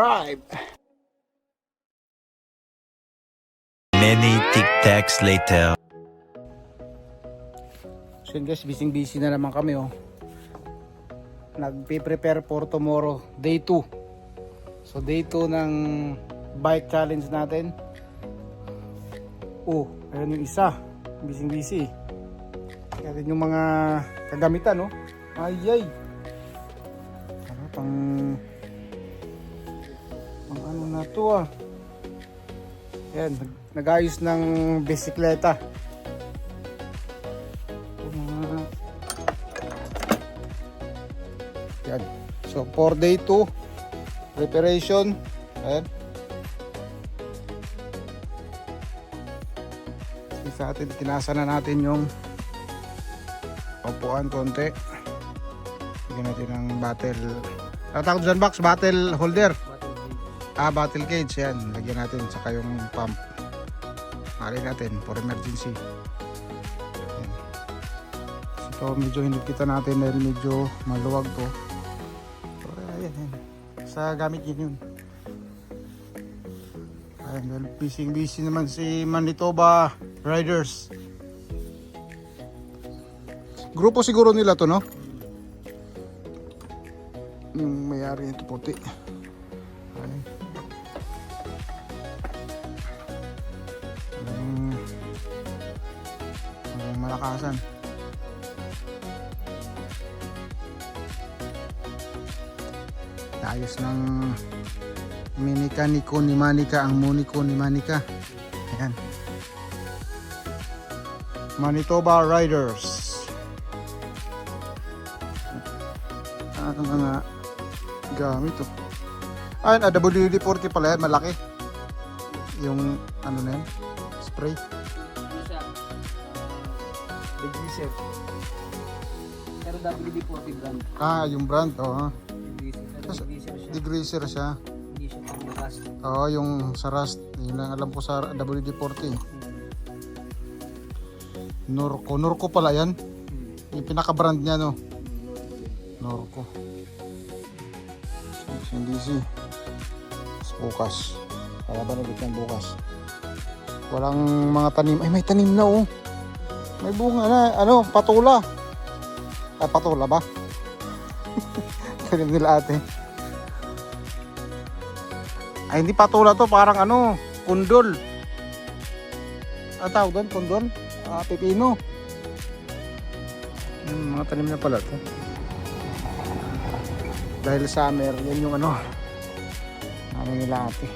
Right. Many tic-tacs later. So yun guys, busy na naman kami oh. Nagpe-prepare for tomorrow, day 2. So day 2 ng bike challenge natin. Oh, ayun yung isa. Busy. Kaya yung mga kagamitan oh. Ay. Pang ano na to ah. Yan, nag-ayos ng bisikleta. Yan. So for day 2 preparation. Ayan. Sa atin, tinasa na natin yung upuan konti. Lagyan natin ng battle. Tatawag dyan box, battle holder. Battle cage. Yan. Lagyan natin. Saka yung pump. Mali natin for emergency. Yan. So medyo hinigpitan natin dahil medyo maluwag to. So ayan. Sa gamit yun. Ayan. Dahil busy naman si Manitoba Riders. Grupo siguro nila to, no? Yung may-ari nito puti. Ayan. Malakasan. Ayos ng minika ni Manika ang muniko ni Manika. Ayan. Manitoba Riders. Ano mga gamit to? Ayun, WD-40 pala yan, malaki. Yung ano na yan, spray. Degreaser. Pero WD-40 brand. Yung brand, oo. Degreaser siya. Degreaser siya. Hindi siya pang lakas. Oo, yung sa Rust. Yun lang alam ko sa WD-40. Norco pala yan. Yung pinaka-brand niya, no? Norco. DC. Bukas. Kalaban ulit yan bukas. Walang mga tanim. Ay, may tanim na, oh. May bunga na. Patula. Patula ba? Tanim nila ate. Ay, hindi patula to. Parang kundol. Tawag doon, kundol. Pepino. Mga tanim na pala to. Dahil summer, yan yung ano nila ate.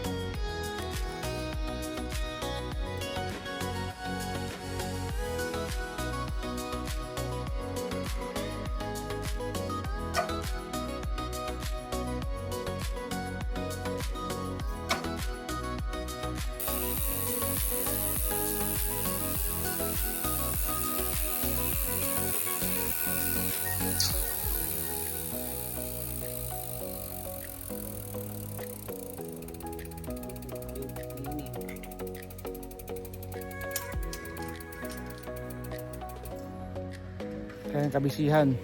Kaya kabisihan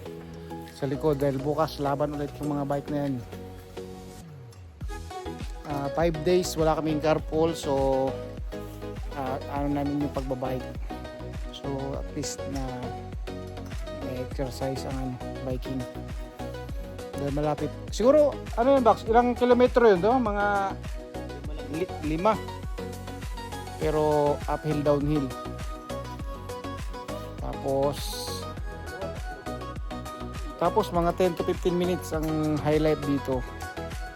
sa likod dahil bukas laban ulit yung mga bike na yan. 5 days wala kaming carpool, so namin yung pagbabike. So at least na may exercise ang biking. Dahil malapit. Siguro yun box? Ilang kilometro yun do? Mga 5. Pero uphill downhill. Tapos mga 10 to 15 minutes ang highlight dito.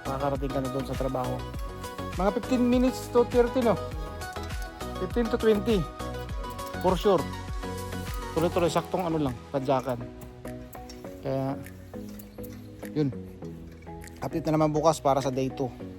Makakarating ka na doon sa trabaho. Mga 15 minutes to 30, no? 15 to 20. For sure. Tuloy-tuloy, saktong padyakan. Kaya, yun. Update na naman bukas para sa day 2.